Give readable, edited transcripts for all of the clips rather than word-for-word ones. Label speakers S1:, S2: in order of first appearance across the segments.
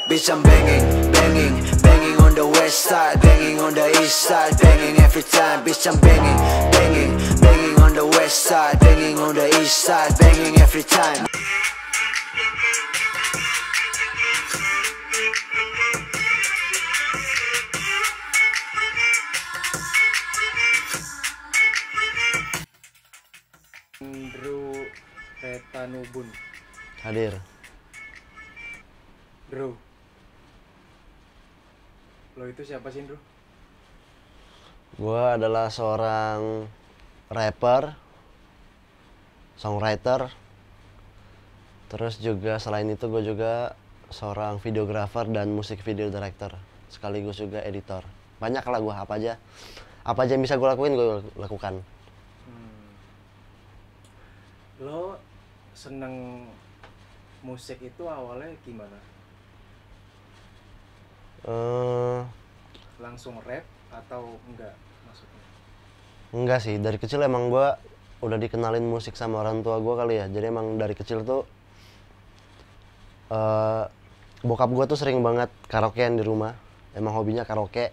S1: Bitch, I'm banging, banging, banging on the west side, banging on the east side, banging every time. Bitch, I'm banging, banging, banging on the west side, banging on the east side, banging every time.
S2: Andrew Retanubun.
S3: Hadir.
S2: Bro, lo itu siapa sih, Bro?
S3: Gue adalah seorang rapper, songwriter. Terus juga selain itu gue juga seorang videographer dan musik video director. Sekaligus juga editor. Banyak lah gue apa aja yang bisa gue lakuin gue lakukan.
S2: Lo seneng musik itu awalnya gimana? Langsung rap atau enggak maksudnya?
S3: Enggak sih, dari kecil emang gue udah dikenalin musik sama orang tua gue kali ya. Jadi emang dari kecil tuh bokap gue tuh sering banget karaokean di rumah. Emang hobinya karaoke.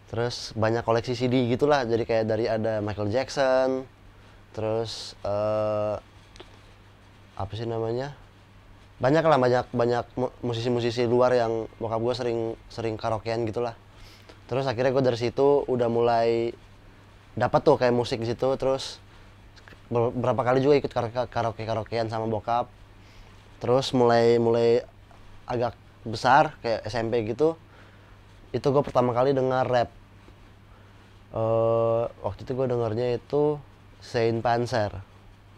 S3: Terus banyak koleksi CD gitulah. Jadi kayak dari ada Michael Jackson, terus apa sih namanya, banyak musisi-musisi luar yang bokap gue sering karaokean gitulah. Terus akhirnya gue dari situ udah mulai dapat tuh kayak musik di situ. Terus beberapa kali juga ikut karaokean sama bokap. Terus mulai agak besar kayak SMP gitu, itu gue pertama kali dengar rap. Waktu itu gue dengarnya itu Saint Panzer.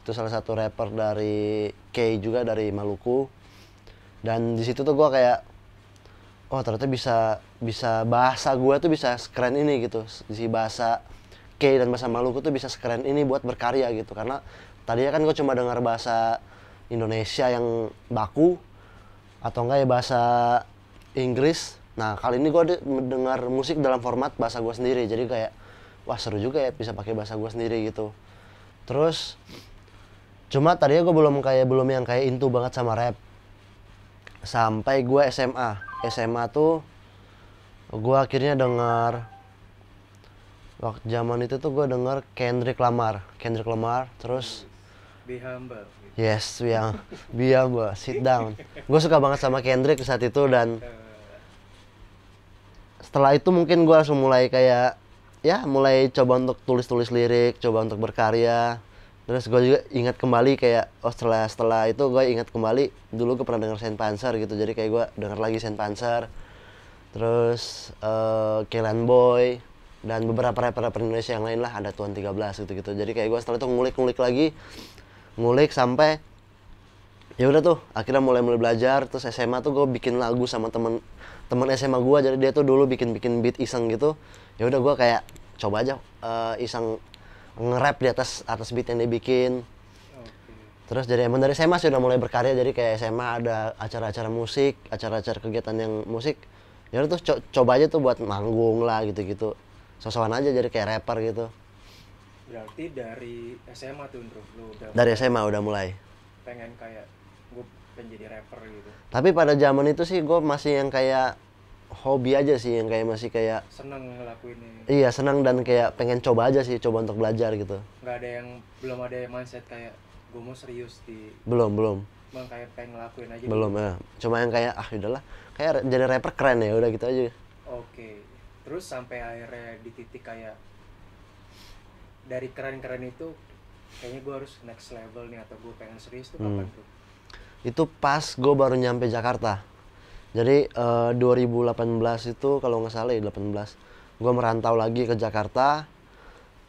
S3: Itu salah satu rapper dari K juga, dari Maluku. Dan di situ tuh gue kayak, oh ternyata bisa bahasa gue tuh bisa sekeren ini gitu. Si bahasa K dan bahasa Maluku tuh bisa sekeren ini buat berkarya gitu. Karena tadinya kan gue cuma dengar bahasa Indonesia yang baku atau enggak ya bahasa Inggris. Nah kali ini gue dengar musik dalam format bahasa gue sendiri. Jadi kayak, wah seru juga ya bisa pakai bahasa gue sendiri gitu. Terus cuma tadinya gue belum yang kayak into banget sama rap. Sampai gue SMA tuh gue akhirnya dengar, waktu zaman itu tuh gue dengar Kendrick Lamar. Terus
S2: Be humble.
S3: yes, be humble, sit down. Gue suka banget sama Kendrick saat itu. Dan setelah itu mungkin gue langsung mulai kayak, ya mulai coba untuk tulis lirik, coba untuk berkarya. Terus gue juga ingat kembali kayak, oh setelah itu gue ingat kembali dulu gue pernah denger Saint Panzer gitu. Jadi kayak gue denger lagi Saint Panzer. Terus Killian Boy dan beberapa rapper Indonesia yang lain lah, ada Tuan 13 gitu. Jadi kayak gue setelah itu ngulik sampai ya udah tuh akhirnya mulai belajar. Terus SMA tuh gue bikin lagu sama temen SMA gue. Jadi dia tuh dulu bikin beat iseng gitu. Ya udah gue kayak coba aja iseng nge-rap di atas beat yang dia bikin. Terus jadi emang dari SMA sih udah mulai berkarya. Jadi kayak SMA ada acara-acara musik, acara-acara kegiatan yang musik. Ya udah tuh coba aja tuh buat manggung lah gitu. Sosokan aja jadi kayak rapper gitu.
S2: Berarti dari SMA tuh, Bro, lu udah
S3: Dari SMA udah mulai.
S2: pengen kayak gue pengen jadi rapper gitu.
S3: Tapi pada zaman itu sih gue masih yang kayak hobi aja sih, yang kayak masih kayak
S2: Seneng ngelakuinnya.
S3: iya senang dan kayak pengen coba aja sih, coba untuk belajar gitu.
S2: Belum ada yang mindset kayak gue mau serius di,
S3: Belum
S2: emang kayak pengen ngelakuin aja.
S3: belum ya. Cuma yang kayak udahlah, kayak jadi rapper keren ya, udah gitu aja.
S2: Oke. Terus sampai akhirnya di titik kayak dari keren-keren itu kayaknya gue harus next level nih atau gue pengen serius tuh kapan tuh?
S3: Itu pas gue baru nyampe Jakarta. Jadi 2018 itu kalau nggak salah ya 18, gue merantau lagi ke Jakarta.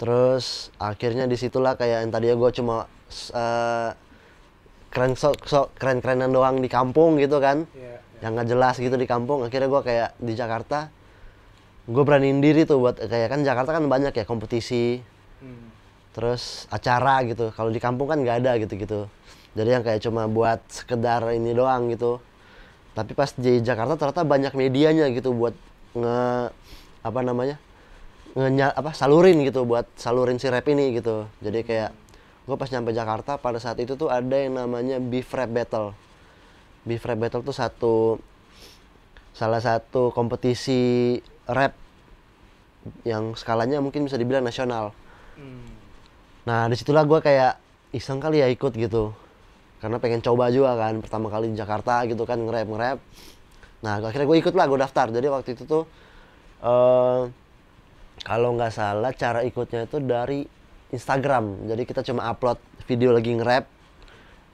S3: Terus akhirnya disitulah kayak yang tadinya gue cuma keren-kerenan doang di kampung gitu kan. Yang nggak jelas gitu di kampung. Akhirnya gue kayak di Jakarta, gue beraniin diri tuh buat kayak, kan Jakarta kan banyak ya kompetisi, terus acara gitu. Kalau di kampung kan nggak ada gitu. Jadi yang kayak cuma buat sekedar ini doang gitu. Tapi pas di Jakarta ternyata banyak medianya gitu buat salurin gitu, buat salurin si rap ini gitu. Jadi kayak gue pas nyampe Jakarta pada saat itu tuh ada yang namanya Beef Rap Battle. Beef Rap Battle tuh satu salah satu kompetisi rap yang skalanya mungkin bisa dibilang nasional. Nah disitulah gue kayak iseng kali ya ikut gitu, karena pengen coba juga kan, pertama kali di Jakarta gitu kan, nge-rap. Nah akhirnya gue ikut lah, gue daftar. Jadi waktu itu tuh kalau nggak salah cara ikutnya itu dari Instagram. Jadi kita cuma upload video lagi nge-rap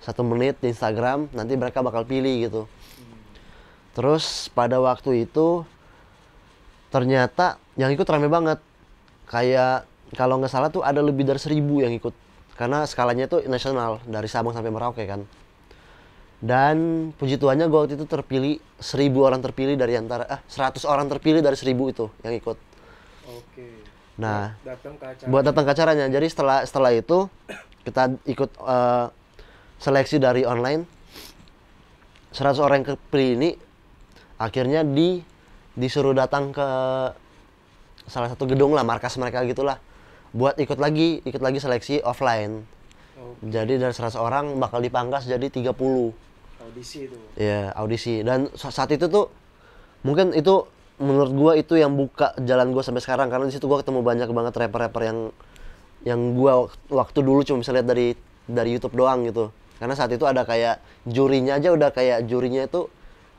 S3: 1 menit di Instagram, nanti mereka bakal pilih gitu. Terus pada waktu itu ternyata yang ikut rame banget. Kayak kalau nggak salah tuh ada lebih dari 1.000 yang ikut. Karena skalanya itu nasional, dari Sabang sampai Merauke kan. Dan puji Tuhannya gue waktu itu terpilih 1.000 orang terpilih dari antara 100 orang terpilih dari 1.000 itu yang ikut.
S2: Oke.
S3: Nah,
S2: Buat
S3: datang ke acaranya. Jadi setelah itu kita ikut seleksi dari online. 100 orang yang terpilih ini akhirnya disuruh datang ke salah satu gedung lah, markas mereka gitulah, buat ikut lagi seleksi offline. Jadi dari 100 orang bakal dipangkas jadi 30.
S2: Audisi itu.
S3: Iya, audisi. Dan saat itu tuh mungkin itu menurut gua itu yang buka jalan gua sampai sekarang, karena di situ gua ketemu banyak banget rapper-rapper yang gua waktu dulu cuma bisa lihat dari YouTube doang gitu. Karena saat itu ada kayak jurinya aja, udah kayak jurinya itu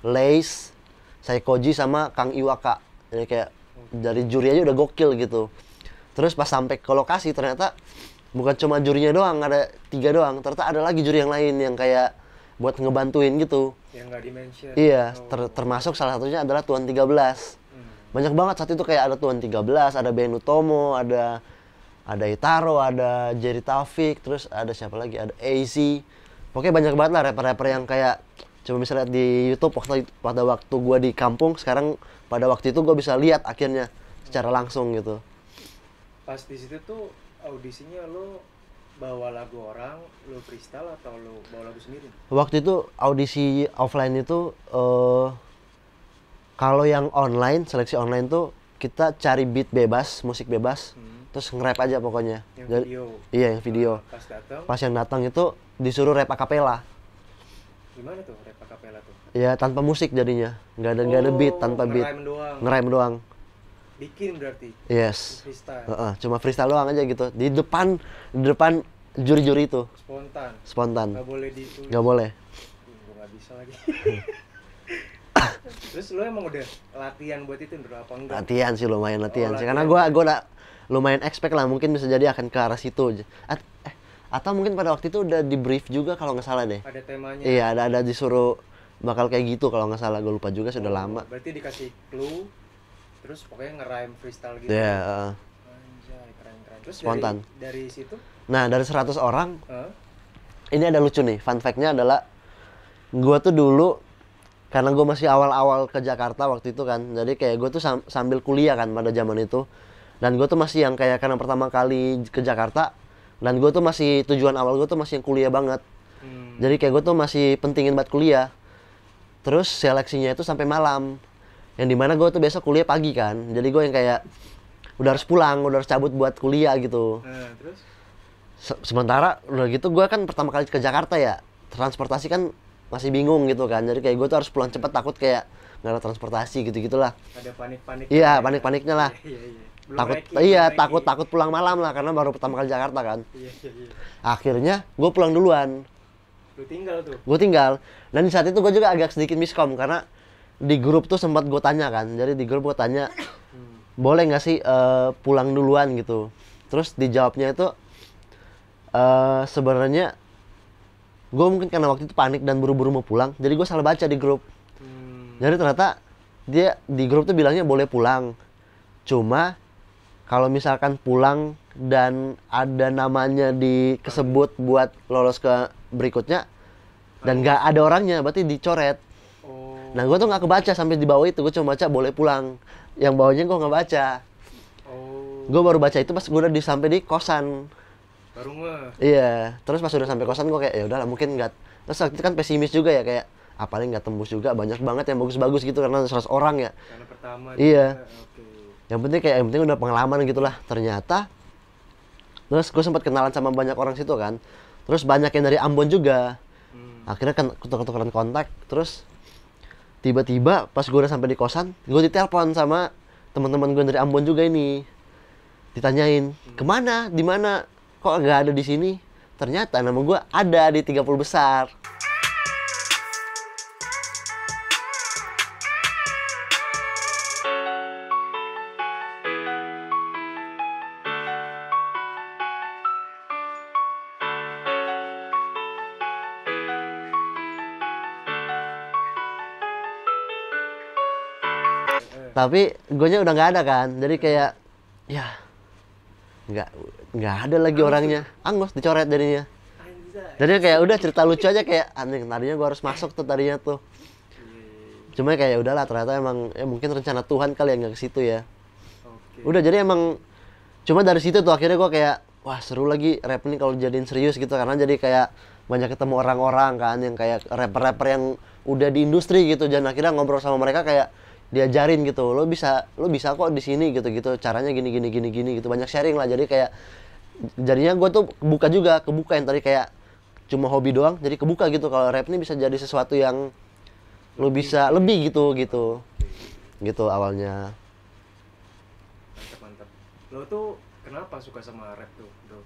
S3: Lace, Saikoji sama Kang Iwaka. Jadi kayak dari juri aja udah gokil gitu. Terus pas sampai ke lokasi ternyata bukan cuma jurinya doang, ada 3 doang. Ternyata ada lagi juri yang lain yang kayak buat ngebantuin gitu.
S2: Yang nggak di-mention.
S3: Iya, termasuk salah satunya adalah Tuan 13. Banyak banget saat itu, kayak ada Tuan 13, ada Ben Utomo, ada Itaro, ada Jerry Taufik, terus ada siapa lagi? Ada AC. Pokoknya banyak banget lah rapper-rapper yang kayak cuma bisa lihat di YouTube pada waktu gua di kampung. Sekarang pada waktu itu gua bisa lihat akhirnya secara langsung gitu.
S2: Pas di situ tuh audisinya lo bawa lagu orang, lo freestyle atau lo bawa lagu sendiri?
S3: Waktu itu audisi offline itu kalau yang online, seleksi online tuh kita cari beat bebas, musik bebas, terus nge-rap aja pokoknya.
S2: Yang
S3: Jadi,
S2: video.
S3: iya, yang video.
S2: Pas
S3: Pas yang datang itu disuruh rap acapella.
S2: Gimana tuh rap acapella tuh?
S3: Ya tanpa musik jadinya, nggak ada beat, tanpa beat, nge-rap doang.
S2: Bikin berarti?
S3: Yes.
S2: Freestyle?
S3: Cuma freestyle doang aja gitu, di depan juri-juri itu. Spontan.
S2: Nggak boleh ditulis?
S3: Nggak boleh.
S2: Gue nggak bisa lagi. Terus lo emang udah latihan buat itu apa enggak?
S3: Latihan sih, lumayan latihan sih, karena gua udah lumayan expect lah, mungkin bisa jadi akan ke arah situ. Atau mungkin pada waktu itu udah di brief juga kalau nggak salah deh.
S2: Ada temanya?
S3: Iya, ada disuruh bakal kayak gitu kalau nggak salah, gue lupa juga, sudah lama.
S2: Berarti dikasih clue, terus pokoknya nge-rhyme freestyle gitu?
S3: Iya.
S2: Anjay, keren. Terus
S3: Spontan.
S2: dari situ?
S3: Nah, dari 100 orang, ini ada lucu nih, fun fact-nya adalah gue tuh dulu, karena gue masih awal-awal ke Jakarta waktu itu kan, jadi kayak gue tuh sambil kuliah kan pada zaman itu. Dan gue tuh masih yang kayak, karena pertama kali ke Jakarta, dan gue tuh masih, tujuan awal gue tuh masih yang kuliah banget. Jadi kayak gue tuh masih pentingin buat kuliah. Terus seleksinya itu sampai malam, yang dimana gue tuh besok kuliah pagi kan. Jadi gue yang kayak udah harus pulang, udah harus cabut buat kuliah gitu.
S2: Terus?
S3: Sementara udah gitu gue kan pertama kali ke Jakarta ya, transportasi kan masih bingung gitu kan. Jadi kayak gue tuh harus pulang cepet, takut kayak nggak ada transportasi gitu-gitulah.
S2: Ada panik-panik.
S3: Iya, panik-paniknya lah.
S2: Iya.
S3: Takut pulang malam lah, karena baru pertama kali Jakarta kan.
S2: Iya.
S3: Akhirnya gue pulang duluan.
S2: Lu tinggal tuh?
S3: Gue tinggal. Dan di saat itu gue juga agak sedikit miskom, karena di grup tuh sempat gue tanya kan. Jadi di grup gue tanya, boleh nggak sih pulang duluan gitu. Terus dijawabnya itu sebenarnya gue mungkin karena waktu itu panik dan buru-buru mau pulang, jadi gue salah baca di grup. Jadi ternyata dia di grup tuh bilangnya boleh pulang, cuma kalau misalkan pulang dan ada namanya disebut buat lolos ke berikutnya dan nggak ada orangnya, berarti dicoret. Nah gue tuh nggak kebaca sampai di bawah itu, gue cuma baca boleh pulang, yang bawahnya gue nggak baca. Gue baru baca itu pas gue udah sampai di kosan.
S2: Baru nggak?
S3: Iya, terus pas udah sampai kosan gue kayak ya udahlah mungkin nggak. Terus waktu itu kan pesimis juga ya, kayak paling nggak tembus juga, banyak banget yang bagus-bagus gitu karena 100 orang ya.
S2: Karena pertama.
S3: Iya.
S2: Okay.
S3: Yang penting udah pengalaman gitulah. Ternyata terus gue sempat kenalan sama banyak orang situ kan. Terus banyak yang dari Ambon juga. Akhirnya kan tukeran kontak. Terus tiba-tiba pas gue udah sampai di kosan, gue ditelepon sama teman-teman gue dari Ambon juga ini. Ditanyain, kemana, di mana, kok nggak ada di sini? Ternyata nama gue ada di 30 besar. Tapi gue udah nggak ada kan, jadi kayak ya nggak nggak ada lagi orangnya, angus dicoret jadinya. Jadi kayak udah cerita lucu aja kayak anjing, tadinya gue harus masuk tuh tadinya tuh. Cuma kayak udahlah, ternyata emang ya mungkin rencana Tuhan kali yang nggak ke situ ya. Udah jadi emang cuma dari situ tuh akhirnya gue kayak wah seru lagi rap ini kalau jadiin serius gitu, karena jadi kayak banyak ketemu orang-orang kan yang kayak rapper-rapper yang udah di industri gitu, dan akhirnya ngobrol sama mereka kayak diajarin gitu, lo bisa kok di sini gitu caranya gini gitu, banyak sharing lah. Jadi kayak jadinya gue tuh kebuka yang tadi kayak cuma hobi doang, jadi kebuka gitu kalau rap ini bisa jadi sesuatu yang lo bisa lebih gitu awalnya.
S2: Mantap. Lo tuh kenapa suka sama rap tuh, bro?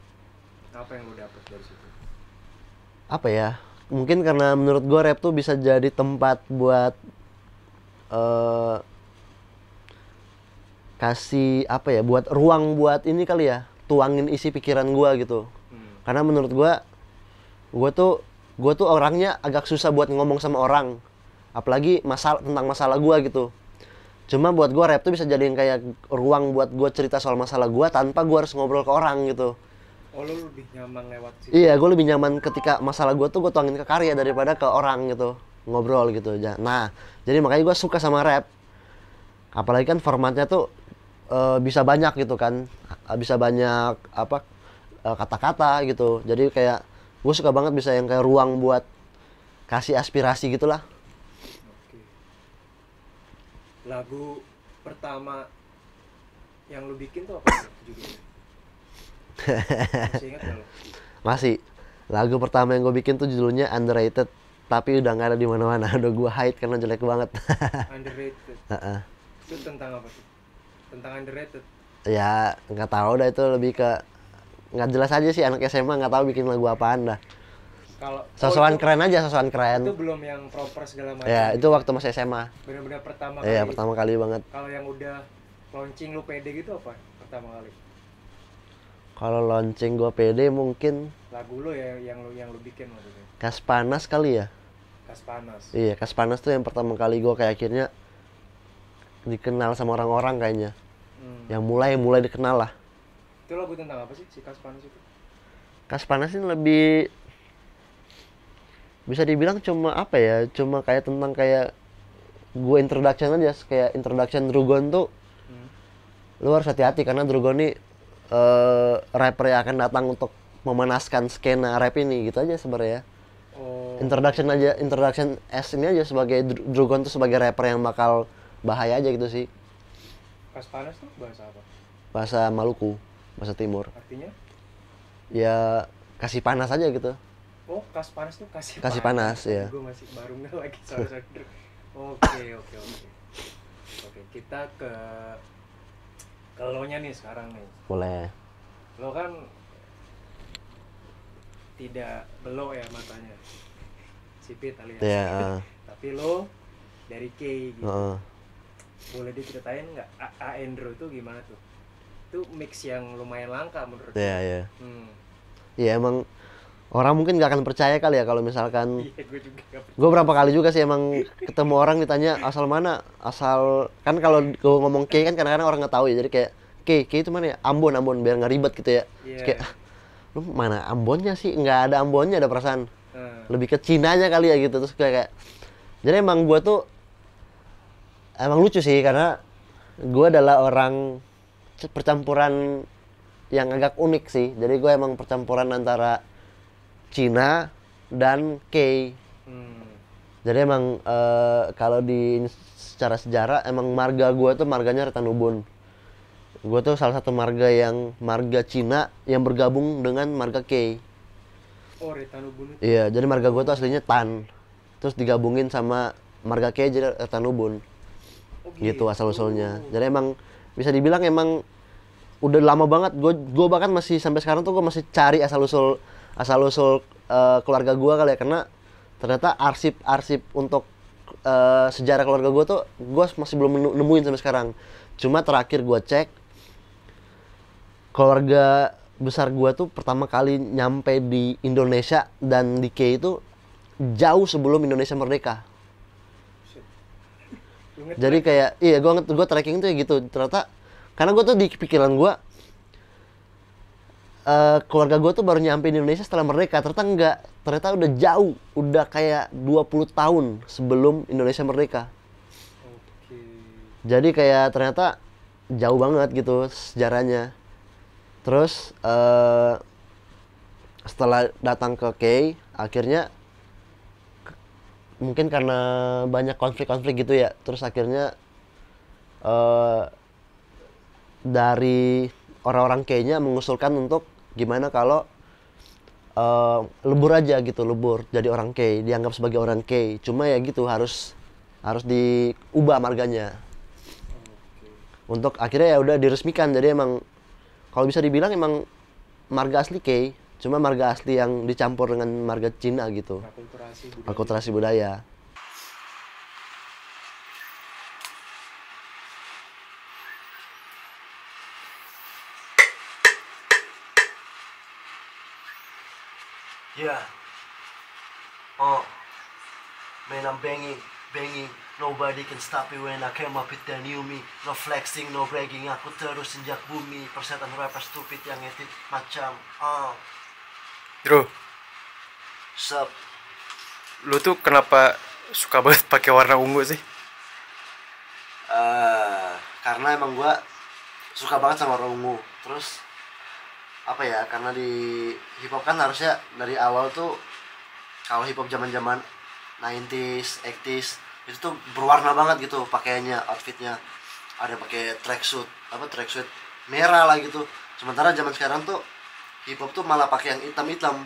S2: Apa yang lo dapet dari situ?
S3: Apa ya, mungkin karena menurut gue rap tuh bisa jadi tempat buat kasih apa ya, buat ruang buat ini kali ya, tuangin isi pikiran gua gitu. Karena menurut gua tuh orangnya agak susah buat ngomong sama orang, apalagi tentang masalah gua gitu. Cuma buat gua rap tuh bisa jadi kayak ruang buat gua cerita soal masalah gua tanpa gua harus ngobrol ke orang gitu.
S2: Oh, lo lebih nyaman lewat situ?
S3: Iya, gua lebih nyaman ketika masalah gua tuh gua tuangin ke karya daripada ke orang gitu, ngobrol gitu. Nah, jadi makanya gue suka sama rap, apalagi kan formatnya tuh bisa banyak gitu kan, bisa banyak apa kata-kata gitu. Jadi kayak gue suka banget bisa yang kayak ruang buat kasih aspirasi gitulah.
S2: Oke. Lagu pertama yang lu bikin tuh apa judulnya? Masih ingat gak lo?
S3: Masih. Lagu pertama yang gue bikin tuh judulnya Underrated, tapi udah nggak ada di mana-mana, udah gue hide karena jelek banget.
S2: Underrated. Itu tentang apa sih? Tentang underrated?
S3: Ya nggak tahu dah, itu lebih ke nggak jelas aja sih, anak SMA nggak tahu bikin lagu apaan dah.
S2: Kalau
S3: sosokan keren aja, sosokan keren.
S2: Itu belum yang proper segala macam.
S3: Ya itu waktu masih SMA.
S2: Benar-benar pertama
S3: kali. Iya, pertama kali banget.
S2: Kalau yang udah launching lu pede gitu apa pertama kali?
S3: Kalau launching gue pede mungkin
S2: lagu lu ya yang lu bikin maksudnya.
S3: Kas Panas kali ya.
S2: Kas Panas.
S3: Iya, Kas Panas tuh yang pertama kali gue kayak akhirnya dikenal sama orang-orang kayaknya. Yang mulai dikenal lah.
S2: Itu lagu tentang apa sih si Kas Panas itu?
S3: Kas Panas ini lebih bisa dibilang cuma apa ya, cuma kayak tentang kayak gue introduction aja, kayak introduction Drugon tuh. Lu harus hati-hati karena Drugon ini rapper yang akan datang untuk memanaskan skena rap ini gitu aja sebenarnya. Introduction S ini aja sebagai Drugon tuh sebagai rapper yang bakal bahaya aja gitu sih.
S2: Kas Panas tuh bahasa apa?
S3: Bahasa Maluku, bahasa Timur.
S2: Artinya?
S3: Ya kasih panas aja gitu.
S2: Oh, Kas Panas tuh kasih
S3: panas ya.
S2: Gue masih baru nggak lagi soal. Oke. Oke, kita ke lo nya nih sekarang nih.
S3: Boleh.
S2: Lo kan tidak belok ya matanya, sipit alias.
S3: Yeah,
S2: Tapi lo dari K gitu. Boleh diceritain nggak Aendro tuh gimana tuh? Itu mix yang lumayan langka menurut gue.
S3: Iya. Iya emang orang mungkin nggak akan percaya kali ya kalau misalkan.
S2: Iya, gue juga gak percaya.
S3: Gue berapa kali juga sih emang ketemu orang ditanya asal mana, asal kan kalau gue ngomong K kan kadang-kadang orang nggak tahu ya, jadi kayak K itu mana ya, Ambon biar nggak ribet gitu ya. Terus kayak lu mana Ambonnya sih, nggak ada Ambonnya, ada perasaan lebih ke Cinanya kali ya gitu. Terus kayak jadi emang gue tuh emang lucu sih karena gue adalah orang percampuran yang agak unik sih. Jadi gue emang percampuran antara Cina dan K. Jadi emang kalau di secara sejarah emang marga gue tuh marganya Retanubun. Gue tuh salah satu marga Cina yang bergabung dengan marga K.
S2: Oh, Retanubun itu?
S3: Iya, jadi marga gue tuh aslinya Tan. Terus digabungin sama marga Kei jadi Retan Ubun.
S2: Oh,
S3: Gitu asal usulnya. Jadi emang bisa dibilang emang udah lama banget. Gue bahkan masih sampai sekarang tuh gue masih cari asal usul keluarga gue kali ya, karena ternyata arsip untuk sejarah keluarga gue tuh gue masih belum nemuin sampai sekarang. Cuma terakhir gue cek, keluarga besar gue tuh pertama kali nyampe di Indonesia dan di Kei itu jauh sebelum Indonesia merdeka. Jadi kayak iya gue tracking tuh ya gitu. Ternyata karena gue tuh di pikiran gue keluarga gue tuh baru nyampe di Indonesia setelah merdeka. Ternyata enggak, ternyata udah jauh, udah kayak 20 tahun sebelum Indonesia merdeka.
S2: Oke.
S3: Jadi kayak ternyata jauh banget gitu sejarahnya. Terus setelah datang ke Kei, akhirnya mungkin karena banyak konflik-konflik gitu ya, terus akhirnya dari orang-orang Kei-nya mengusulkan untuk gimana kalau lebur aja gitu, lebur jadi orang Kei, dianggap sebagai orang Kei. Cuma ya gitu harus diubah marganya. Untuk akhirnya ya udah diresmikan. Jadi emang kalau bisa dibilang emang marga asli Kei, cuma marga asli yang dicampur dengan marga Cina gitu. Akulturasi budaya. Yeah. Oh. Man, I'm banging. Nobody can stop me when I came up with the new me. No flexing, no bragging. Aku terus injak bumi. Persetan rapper stupid yang edit macam.
S2: Bro,
S3: Sup.
S2: lu tuh kenapa suka banget pakai warna ungu sih?
S3: Karena emang gua suka banget sama warna ungu. Terus apa ya? Karena di hip hop kan harusnya dari awal tuh kalau hip hop zaman-zaman 90s, 80s itu tuh berwarna banget gitu pakaiannya, outfitnya. Ada pakai tracksuit merah lah gitu. Sementara zaman sekarang tuh hip hop tuh malah pakai yang hitam-hitam.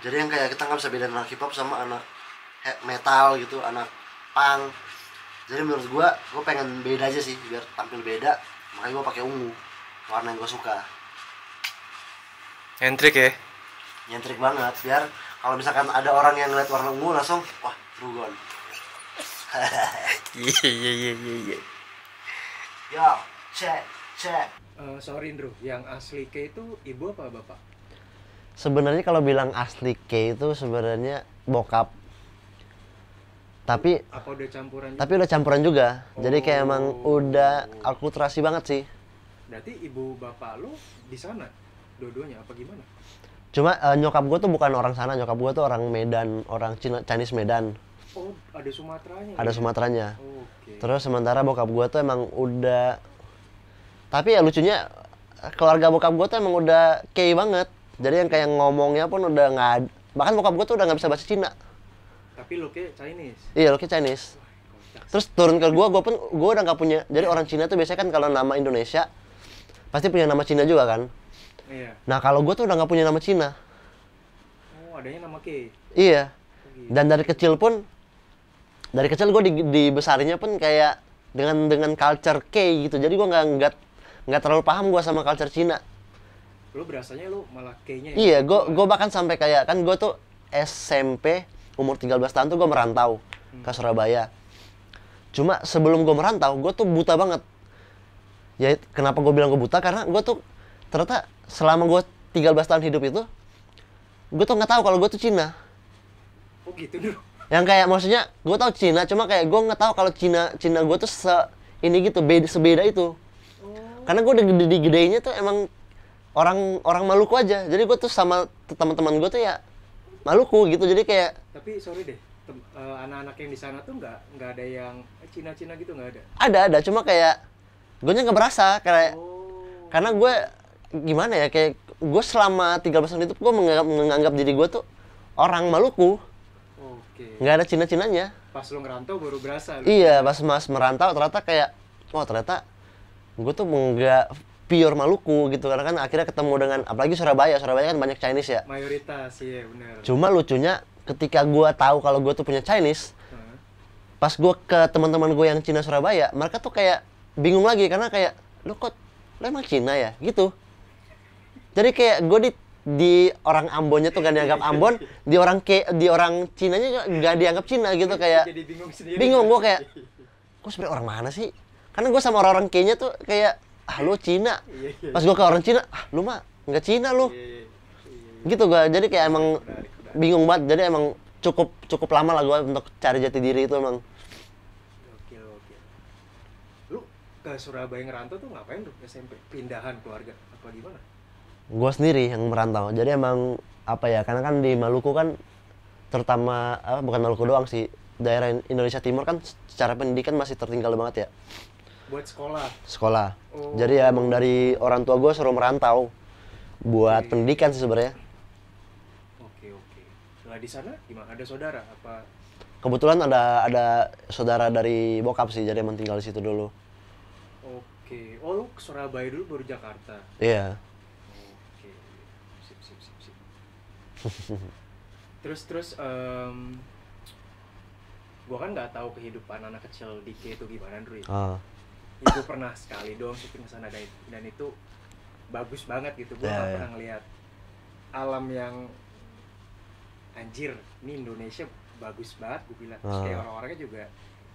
S3: Jadi yang kayak kita nggak bisa bedain anak hip hop sama anak metal gitu, anak punk. Jadi menurut gua pengen beda aja sih biar tampil beda. Makanya gua pakai ungu, warna yang gua suka.
S2: Nyentrik ya?
S3: Nyentrik banget biar kalau misalkan ada orang yang ngeliat warna ungu langsung wah Rugon.
S2: Iya.
S3: Yo, cek.
S2: Sorry Indro, yang asli K itu ibu apa bapak?
S3: Sebenarnya kalau bilang asli K itu sebenarnya bokap. Tapi
S2: Apa udah campuran?
S3: udah campuran juga. Jadi kayak emang udah akulturasi banget sih.
S2: Berarti ibu bapak lu di sana dua-duanya apa gimana?
S3: Cuma nyokap gue tuh bukan orang sana, nyokap gue tuh orang Medan, orang Chinese Medan.
S2: Oh, ada Sumateranya.
S3: Ada Sumateranya.
S2: Oke.
S3: Terus sementara bokap gue tuh emang udah, tapi ya lucunya keluarga bokap gue tuh emang udah Kei banget. Jadi yang kayak ngomongnya pun udah nggak, bahkan bokap gue tuh udah nggak bisa bahasa Cina.
S2: Tapi lo kayak Chinese.
S3: Iya, lo kayak Chinese. Terus turun ke gue pun gue udah nggak punya. Jadi orang Cina tuh biasanya kan kalau nama Indonesia pasti punya nama Cina juga kan.
S2: Iya.
S3: Nah kalau gue tuh udah nggak punya nama Cina.
S2: Oh, adanya nama K.
S3: Iya. Dan dari kecil gue dibesarinnya pun kayak dengan culture K gitu. Jadi gue nggak terlalu paham gue sama culture Cina.
S2: Lo berasanya lo malah K-nya ya?
S3: Iya, gue bahkan sampai kayak kan gue tuh SMP umur 13 tahun tuh gue merantau ke Surabaya. Cuma sebelum gue merantau, gue tuh buta banget. Ya kenapa gue bilang gue buta? Karena gue tuh ternyata selama gue 13 tahun hidup itu, gue tuh nggak tahu kalau gue tuh Cina.
S2: Oh gitu dulu.
S3: Yang kayak maksudnya gue tahu Cina, cuma kayak gue nggak tahu kalau Cina gue tuh ini gitu, sebeda itu. Karena gue digedenya tuh emang orang Maluku aja. Jadi gue tuh sama teman-teman gue tuh ya Maluku gitu. Jadi kayak.
S2: Tapi sorry deh, anak-anak yang di sana tuh nggak ada yang Cina-Cina gitu, nggak ada.
S3: Ada, cuma kayak gue nya nggak berasa kayak. Karena gue gimana ya, kayak gue selama 13 tahun itu gue menganggap diri gue tuh orang Maluku.
S2: Oke.
S3: Nggak ada Cina-Cinanya.
S2: Pas lo ngerantau baru berasa.
S3: Iya, pas merantau ternyata kayak, wah ternyata gue tuh nggak pure Maluku gitu. Karena kan akhirnya ketemu dengan, apalagi Surabaya kan banyak Chinese ya.
S2: Mayoritas, iya benar.
S3: Cuma lucunya ketika gue tahu kalau gue tuh punya Chinese, pas pas gue ke teman-teman gue yang Cina Surabaya, mereka tuh kayak bingung lagi karena kayak lo emang Cina ya gitu. Jadi kayak gue di orang Ambonnya tuh gak dianggap Ambon, di orang Cinanya gak dianggap Cina gitu, kayak
S2: Jadi bingung sendiri.
S3: bingung gue kayak gue sebenarnya orang mana sih? Karena gue sama orang-orang kayaknya tuh kayak lu Cina. Pas gue ke orang Cina, lu mah nggak Cina lu. Gitu gue. Jadi kayak emang bingung banget. Jadi emang cukup lama lah gue untuk cari jati diri itu emang.
S2: Oke. Lu ke Surabaya ngerantau tuh ngapain tuh SMP? Pindahan keluarga apa gimana?
S3: Gue sendiri yang merantau. Jadi emang apa ya? Karena kan di Maluku kan terutama bukan Maluku doang sih. Daerah Indonesia Timur kan secara pendidikan masih tertinggal banget ya.
S2: Buat sekolah.
S3: Sekolah.
S2: Oh.
S3: Jadi ya emang dari orang tua gue suruh merantau buat pendidikan sih sebenarnya.
S2: Oke. Nah di sana gimana? Ada saudara apa?
S3: Kebetulan ada saudara dari bokap sih, jadi emang tinggal di situ dulu.
S2: Oke. Oh lu ke Surabaya dulu baru Jakarta.
S3: Iya.
S2: Oke. Sip. Terus gua kan nggak tahu kehidupan anak kecil di K itu gimana dulu ya. Ya, gue pernah sekali doang syuting kesana dan itu bagus banget gitu. Gue nggak pernah ngeliat alam yang anjir, ini Indonesia bagus banget gue bilang. Terus kayak orang-orangnya juga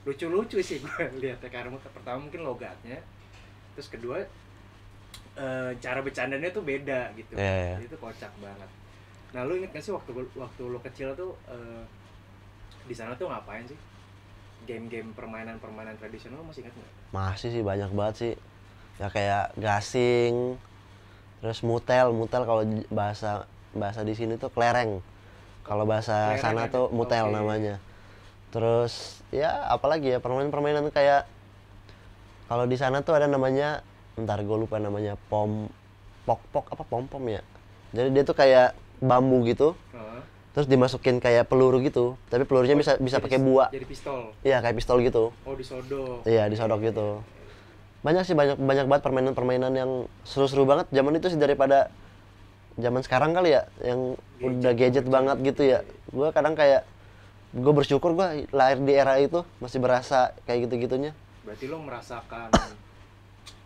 S2: lucu-lucu sih gue lihatnya, karena pertama mungkin logatnya, terus kedua cara bercandanya tuh beda gitu. Itu kocak banget. Nah lu inget gak sih waktu lu kecil tuh di sana tuh ngapain sih? Game-game permainan tradisional masih ingat nggak?
S3: Masih sih, banyak banget sih. Ya kayak gasing, terus mutel kalau bahasa di sini tuh kelereng. Kalau bahasa sana tuh mutel namanya. Terus ya apalagi ya permainan kayak kalau di sana tuh ada namanya, ntar gue lupa namanya, pom pom ya. Jadi dia tuh kayak bambu gitu. Terus dimasukin kayak peluru gitu, tapi pelurunya bisa pakai buah.
S2: Jadi pistol.
S3: Iya, kayak pistol gitu.
S2: Oh, disodok.
S3: Iya, disodok gitu. Banyak sih, banyak banget permainan yang seru-seru banget zaman itu sih, daripada zaman sekarang kali ya yang udah gadget banget gitu ya. Gue kadang kayak gue bersyukur gue lahir di era itu masih berasa kayak gitu-gitunya.
S2: Berarti lo merasakan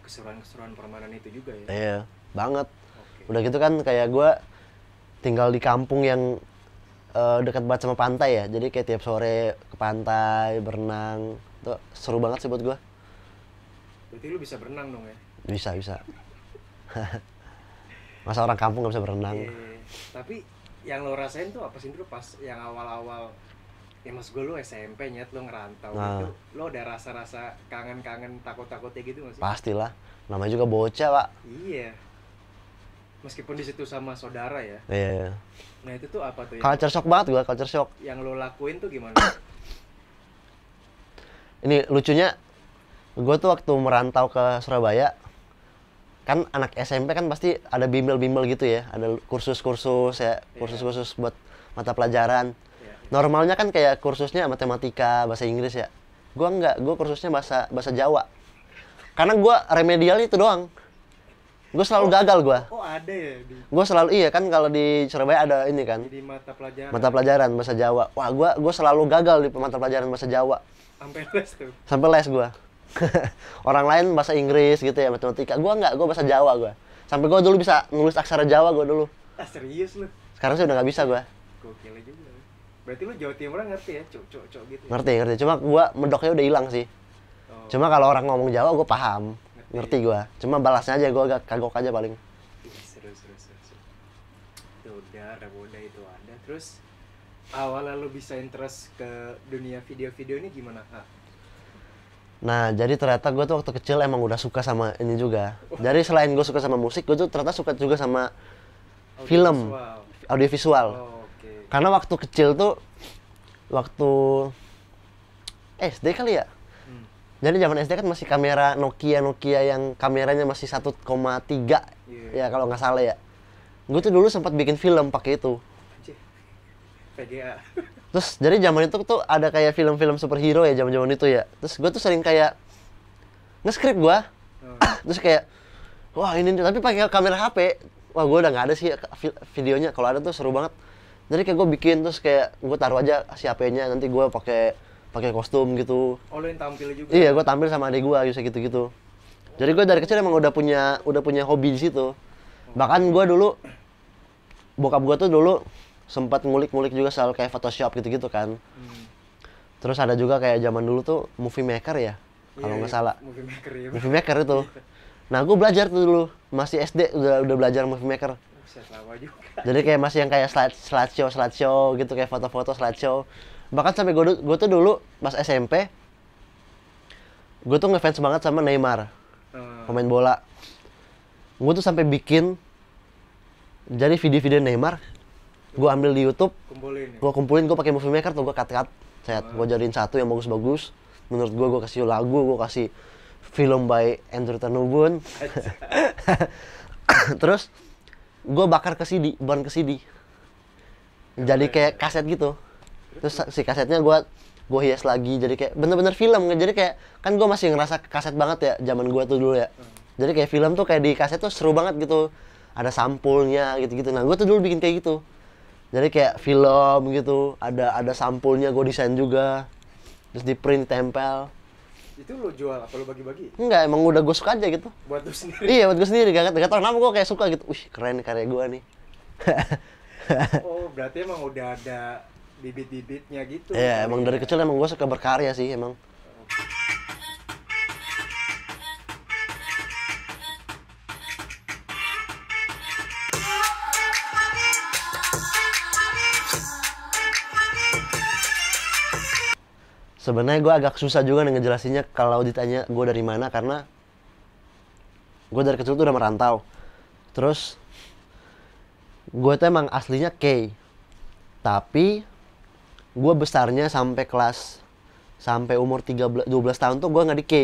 S2: keseruan permainan itu juga ya?
S3: Iya, banget. Udah gitu kan kayak gue tinggal di kampung yang dekat banget sama pantai ya, jadi kayak tiap sore ke pantai berenang, tuh seru banget sih buat gue.
S2: Berarti lu bisa berenang dong ya?
S3: Bisa masa orang kampung nggak bisa berenang?
S2: Tapi yang lo rasain tuh apa sih dulu pas yang awal-awal ya, mas gue lu SMP nyet lo ngerantau gitu, lo ada rasa-rasa kangen takut-takutnya gitu nggak sih? Pastilah,
S3: namanya juga bocah pak.
S2: Iya, meskipun di situ sama saudara ya.
S3: Iya.
S2: Nah itu tuh apa tuh?
S3: Culture shock banget gue, culture shock.
S2: Yang lo lakuin tuh gimana?
S3: Ini lucunya, gue tuh waktu merantau ke Surabaya, kan anak SMP kan pasti ada bimbel gitu ya, ada kursus-kursus ya, kursus-kursus buat mata pelajaran. Normalnya kan kayak kursusnya matematika, bahasa Inggris ya. Gue enggak, gue kursusnya bahasa Jawa. Karena gue remedial itu doang. Gue selalu gagal gue.
S2: Oh ada ya?
S3: Gue selalu, iya kan kalau di Surabaya ada ini kan.
S2: Jadi
S3: mata pelajaran bahasa Jawa. Wah gue selalu gagal di mata pelajaran bahasa Jawa.
S2: Sampai les tuh?
S3: Sampai les gue. Orang lain bahasa Inggris gitu ya, matematika. Gue enggak, gue bahasa Jawa gue. Sampai gue dulu bisa nulis aksara Jawa gue dulu.
S2: Ah serius lu?
S3: Sekarang sih udah nggak bisa gue.
S2: Gokil juga. Berarti lu Jawa Timur ngerti ya, cok gitu ya?
S3: Ngerti. Cuma gue medoknya udah hilang sih. Cuma kalau orang ngomong Jawa gue paham. Ngerti gue, cuma balasnya aja gue agak kagok aja paling.
S2: Seru. Tuh udah itu ada. Terus awalnya lu bisa interest ke dunia video-video ini gimana?
S3: Nah jadi ternyata gue tuh waktu kecil emang udah suka sama ini juga. Jadi selain gue suka sama musik, gue tuh ternyata suka juga sama film, audiovisual. Karena waktu kecil tuh, waktu SD kali ya. Jadi zaman SD kan masih kamera Nokia yang kameranya masih 1,3 ya kalau nggak salah ya. Gue tuh dulu sempat bikin film pakai itu.
S2: PGA.
S3: Terus jadi zaman itu tuh ada kayak film-film superhero ya zaman itu ya. Terus gue tuh sering kayak nge-script gue. Terus kayak wah ini tapi pakai kamera HP. Wah gue udah nggak ada sih videonya. Kalau ada tuh seru banget. Jadi kayak gue bikin terus kayak gue taruh aja si HP-nya, nanti gue pakai pakai kostum gitu.
S2: Oh, lo yang tampil juga?
S3: Iya, gue tampil sama adik gue bisa gitu-gitu. Jadi gue dari kecil emang udah punya hobi di situ. Bahkan gue dulu, bokap gue tuh dulu sempat ngulik-ngulik juga soal kayak Photoshop gitu-gitu kan. Terus ada juga kayak zaman dulu tuh movie maker ya, kalau nggak salah.
S2: Movie maker ya.
S3: Movie maker itu. Nah, gue belajar tuh dulu, masih SD udah belajar movie maker.
S2: Lama juga.
S3: Jadi kayak masih yang kayak slideshow gitu, kayak foto-foto slideshow. Bahkan sampai gue tuh dulu pas SMP, gue tuh ngefans banget sama Neymar, pemain bola. Gue tuh sampai bikin jadi video-video Neymar, gue ambil di YouTube, gue kumpulin, gue pakai movie maker tuh, gue cut, gue jadiin satu yang bagus-bagus. Menurut gue kasih lagu, gue kasih film by Andrew Tanubun. Terus gue bakar ke CD, burn ke CD. Jadi kayak kaset gitu. Terus si kasetnya gue hias lagi, jadi kayak bener-bener film. Jadi kayak, kan gue masih ngerasa kaset banget ya, zaman gue tuh dulu ya. Jadi kayak film tuh kayak di kaset tuh seru banget gitu. Ada sampulnya gitu-gitu. Nah, gue tuh dulu bikin kayak gitu. Jadi kayak film gitu, ada sampulnya, gue desain juga. Terus di print, tempel.
S2: Itu lo jual apa lo bagi-bagi?
S3: Enggak, emang udah gue suka aja gitu.
S2: Buat lo sendiri?
S3: Iya, buat gue sendiri, gak tau kenapa gue kayak suka gitu. Wih, keren karya gue nih.
S2: Oh, berarti emang udah ada bibit-bibitnya gitu?
S3: Iya, emang dari kecil emang gue suka berkarya sih, emang. Sebenarnya gue agak susah juga nih ngejelasinnya kalau ditanya gue dari mana, karena gue dari kecil tuh udah merantau. Terus gue tuh emang aslinya K, tapi gue besarnya sampai umur 12 tahun tuh gue nggak di K.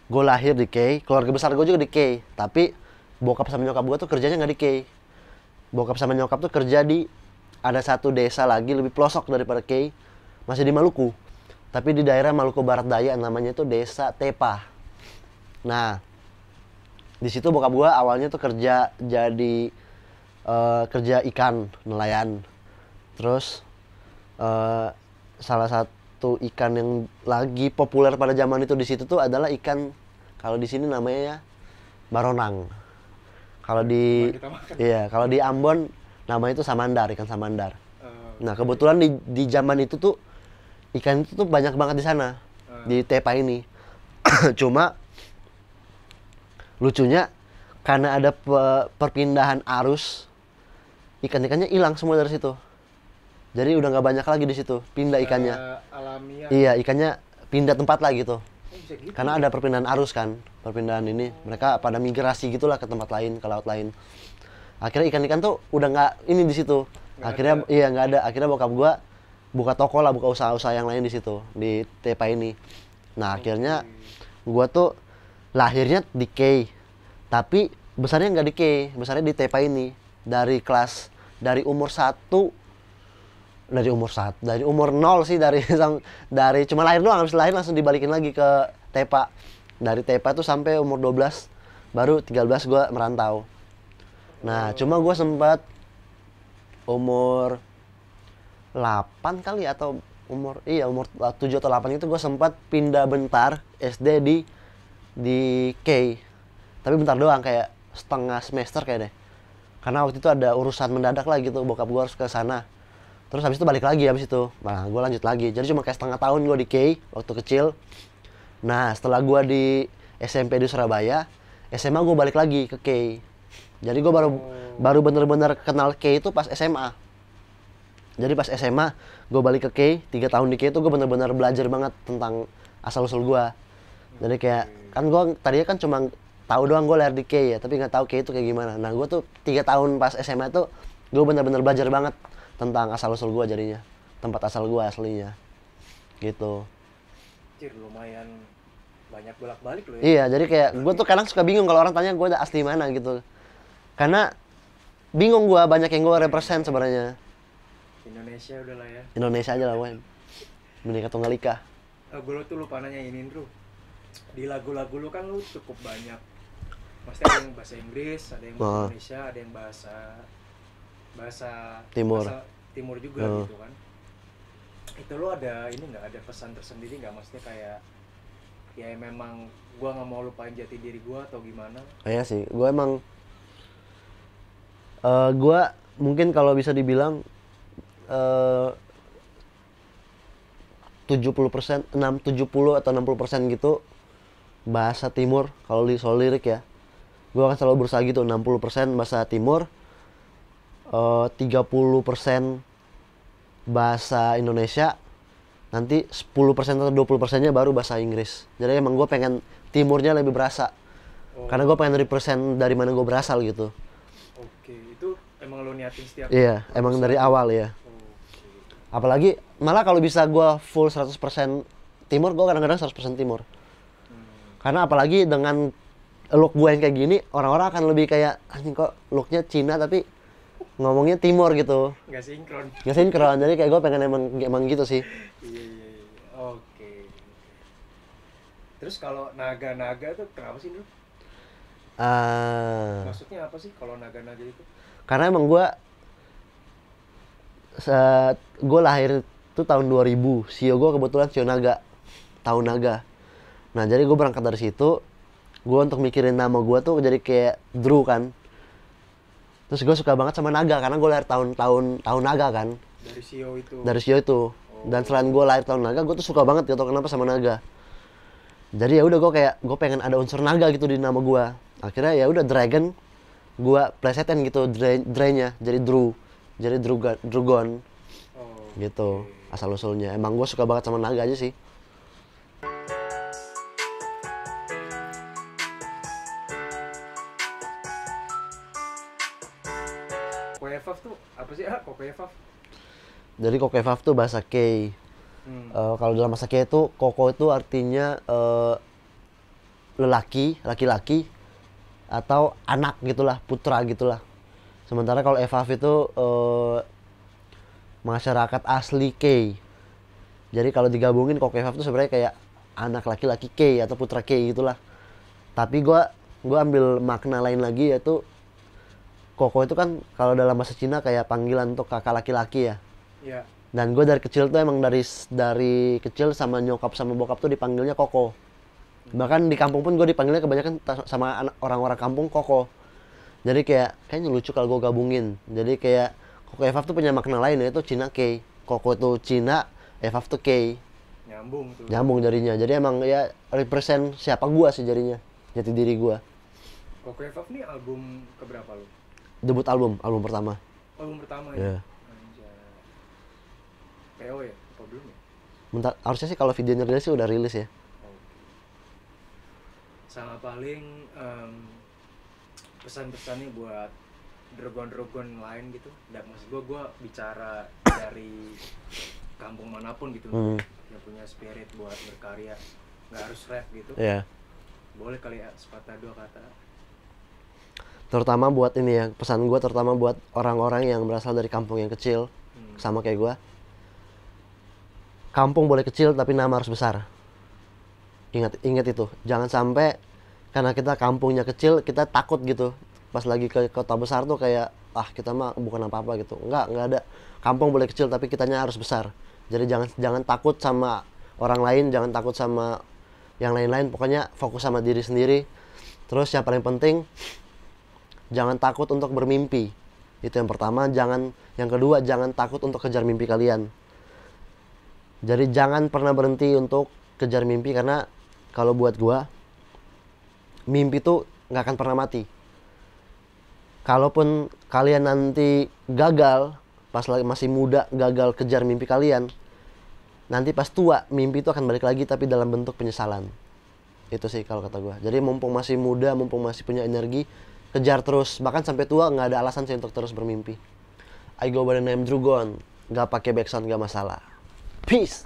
S3: Gue lahir di K, keluarga besar gue juga di K, tapi bokap sama nyokap gue tuh kerjanya nggak di K. Bokap sama nyokap tuh kerja di ada satu desa lagi lebih pelosok daripada K, masih di Maluku, tapi di daerah Maluku Barat Daya, namanya itu Desa Tepa. Nah, di situ bokap gue awalnya tuh kerja jadi kerja ikan nelayan. Terus salah satu ikan yang lagi populer pada zaman itu di situ tuh adalah ikan, kalau di sini namanya baronang. Kalau kalau di Ambon namanya itu samandar, ikan samandar. Nah, kebetulan di zaman itu tuh ikan itu tuh banyak banget di sana, di Tepa ini. Cuma lucunya karena ada perpindahan arus, ikan-ikannya hilang semua dari situ. Jadi udah nggak banyak lagi di situ, pindah ikannya.
S2: Alamiah.
S3: Iya, ikannya pindah tempat lah gitu.
S2: Gitu.
S3: Karena ada perpindahan arus kan, perpindahan ini. Mereka pada migrasi gitulah ke tempat lain, ke laut lain. Akhirnya ikan-ikan tuh udah nggak ini di situ. Akhirnya iya nggak ada. Akhirnya bokap gua buka toko lah, buka usaha-usaha yang lain di situ, di Tepa ini. Nah, akhirnya gua tuh lahirnya di K, tapi besarnya nggak di K, besarnya di Tepa ini. Dari umur 0 sih, dari cuma lahir doang, habis lahir langsung dibalikin lagi ke Tepa. Dari Tepa tuh sampai umur 12, baru 13 gua merantau. Nah, cuma gua sempat umur 8 kali atau umur 7 atau 8 itu gue sempat pindah bentar SD di K. Tapi bentar doang, kayak setengah semester kayak deh. Karena waktu itu ada urusan mendadak lah gitu, bokap gue harus ke sana. Terus habis itu balik lagi habis itu. Nah, gue lanjut lagi. Jadi cuma kayak setengah tahun gue di K waktu kecil. Nah, setelah gue di SMP di Surabaya, SMA gue balik lagi ke K. Jadi gue baru bener-bener kenal K itu pas SMA. Jadi pas SMA gue balik ke K, 3 tahun di K itu gue bener-bener belajar banget tentang asal-usul gue. Jadi kayak, kan gue tadinya kan cuma tahu doang gue lahir di K ya, tapi nggak tahu K itu kayak gimana. Nah, gue tuh 3 tahun pas SMA tuh gue bener-bener belajar banget tentang asal-usul gue jadinya. Tempat asal gue aslinya. Gitu.
S2: Cir, lumayan banyak bolak-balik loh ya.
S3: Iya, jadi kayak gue tuh kadang suka bingung kalau orang tanya gue asli mana gitu. Karena bingung gue, banyak yang gue represent sebenarnya.
S2: Indonesia udah lah ya.
S3: Indonesia aja lah, gue. Bhinneka Tunggal Ika.
S2: Gue tuh lupa nanya ini, Bro. Di lagu-lagu lu kan lu cukup banyak. Maksudnya ada yang bahasa Inggris, ada yang bahasa Indonesia, ada yang bahasa
S3: Timur.
S2: Bahasa Timur juga gitu kan. Itu lo ada ini nggak, ada pesan tersendiri nggak, maksudnya kayak ya memang gue nggak mau lupain jati diri gue atau gimana?
S3: Iya sih, gue emang gue mungkin kalau bisa dibilang 70%, 70 atau 60% gitu bahasa timur kalau soal lirik ya. Gue akan selalu berusaha gitu, 60% bahasa timur, 30% bahasa Indonesia, nanti 10% atau 20%-nya baru bahasa Inggris. Jadi emang gue pengen timurnya lebih berasa. Karena gue pengen represent dari mana gue berasal gitu.
S2: Oke, itu emang lo niatin setiap.
S3: Iya, emang dari awal ya. Apalagi malah kalau bisa gue full 100% timur, gue kadang-kadang 100% timur. Karena apalagi dengan look gue yang kayak gini, orang-orang akan lebih kayak anjing kok looknya Cina tapi ngomongnya timur gitu.
S2: Nggak sinkron.
S3: Nggak sinkron, jadi kayak gue pengen emang gitu sih.
S2: Iya. Oke. Terus kalau naga-naga tuh kenapa sih lu? Maksudnya apa sih kalau naga-naga itu?
S3: Karena emang gue lahir itu tahun 2000, sio gue kebetulan sio naga, tahun naga. Nah jadi gue berangkat dari situ, gue untuk mikirin nama gue tuh jadi kayak Drew kan. Terus gue suka banget sama naga karena gue lahir tahun naga kan.
S2: Dari sio itu.
S3: Dari sio itu. Dan selain gue lahir tahun naga, gue tuh suka banget gitu kenapa sama naga. Jadi ya udah gue pengen ada unsur naga gitu di nama gue. Akhirnya ya udah dragon, gue plesetin gitu dray-nya jadi Drew. Jadi Drugon gitu asal usulnya. Emang gue suka banget sama naga aja sih.
S2: Kokoefaf tuh apa sih? Kokoefaf. Jadi
S3: Kokoefaf tuh bahasa K. Kalau dalam bahasa K itu koko itu artinya laki-laki atau anak gitulah, putra gitulah. Sementara kalau Evaf itu masyarakat asli K. Jadi kalau digabungin Koko Evaf itu sebenarnya kayak anak laki-laki K atau putra K gitulah. Tapi gua ambil makna lain lagi, yaitu Koko itu kan kalau dalam bahasa Cina kayak panggilan untuk kakak laki-laki ya.
S2: Iya.
S3: Dan gue dari kecil tuh emang dari kecil sama nyokap sama bokap tuh dipanggilnya Koko. Bahkan di kampung pun gue dipanggilnya kebanyakan sama orang-orang kampung Koko. Jadi kayaknya lucu kalau gue gabungin. Jadi kayak Koko Evaf tuh punya makna lain, yaitu Cina K. Koko itu Cina, Evaf tuh K.
S2: Nyambung tuh.
S3: Nyambung jadinya. Jadi emang ya represent siapa gue sih jadinya. Jati diri gue.
S2: Koko Evaf nih album keberapa lu?
S3: Debut album pertama.
S2: Album pertama
S3: ya?
S2: Iya. PO ya? Apa belum ya?
S3: Bentar, harusnya sih kalau videonya rilis sih udah rilis ya.
S2: Sama paling pesan-pesannya buat dragon-dragon lain gitu. Dan maksud gue bicara dari kampung manapun gitu, yang punya spirit buat berkarya, nggak harus rap gitu.
S3: Iya.
S2: Boleh kali ya sepatah dua kata.
S3: Terutama buat ini ya, pesan gue terutama buat orang-orang yang berasal dari kampung yang kecil, sama kayak gue. Kampung boleh kecil tapi nama harus besar. Ingat itu. Jangan sampai karena kita kampungnya kecil kita takut gitu. Pas lagi ke kota besar tuh kayak kita mah bukan apa-apa gitu. Enggak ada. Kampung boleh kecil tapi kitanya harus besar. Jadi jangan takut sama orang lain, jangan takut sama yang lain-lain. Pokoknya fokus sama diri sendiri. Terus yang paling penting, jangan takut untuk bermimpi. Itu yang pertama. Yang kedua, jangan takut untuk kejar mimpi kalian. Jadi jangan pernah berhenti untuk kejar mimpi, karena kalau buat gua mimpi tuh nggak akan pernah mati. Kalaupun kalian nanti gagal pas masih muda, gagal kejar mimpi kalian, nanti pas tua mimpi itu akan balik lagi tapi dalam bentuk penyesalan. Itu sih kalau kata gua. Jadi mumpung masih muda, mumpung masih punya energi, kejar terus, bahkan sampai tua nggak ada alasan sih untuk terus bermimpi. I go by the name Drugon, nggak pakai backsound nggak masalah. Peace.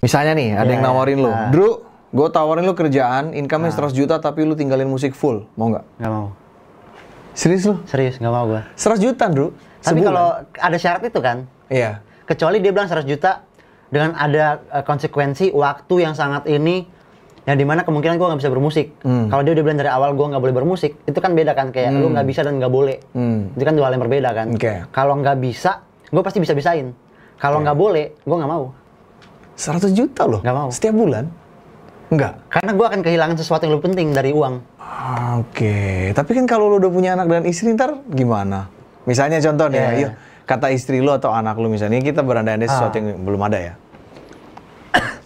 S4: Misalnya nih, ada yang nawarin lu, Drew, gue tawarin lu kerjaan, income-nya 100 juta tapi lu tinggalin musik full, mau nggak?
S3: Nggak mau.
S4: Serius lu?
S3: Serius, nggak mau gue.
S4: 100 juta, Drew?
S3: Tapi kalau ada syarat itu kan?
S4: Iya.
S3: Kecuali dia bilang 100 juta dengan ada konsekuensi waktu yang sangat ini, yang dimana kemungkinan gue nggak bisa bermusik. Kalau dia udah bilang dari awal gue nggak boleh bermusik, itu kan beda kan, kayak lu nggak bisa dan nggak boleh. Itu kan dua hal yang berbeda kan. Kalau nggak bisa, gue pasti bisa-bisain.
S5: Kalau nggak boleh, gue nggak mau.
S4: 100 juta loh?
S5: Nggak mau.
S4: Setiap bulan? Enggak?
S5: Karena gue akan kehilangan sesuatu yang lebih penting dari uang.
S4: Oke, tapi kan kalau lu udah punya anak dan istri ntar gimana? Misalnya contoh nih, yuk, kata istri lu atau anak lu misalnya, kita berandai-andai sesuatu yang belum ada ya.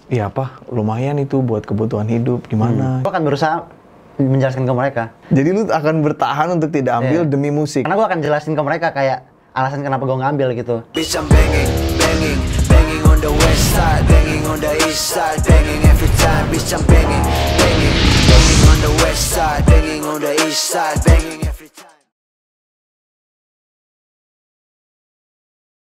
S4: Iya apa, lumayan itu buat kebutuhan hidup, gimana?
S5: Gue akan berusaha menjelaskan ke mereka.
S4: Jadi lu akan bertahan untuk tidak ambil demi musik?
S5: Karena gue akan jelasin ke mereka kayak alasan kenapa gue ngambil gitu.
S1: Bitch, I'm banging, banging, banging on the west side, banging on the east side, banging every time. Bitch, I'm banging, banging, banging on the west side, banging on the east side, banging every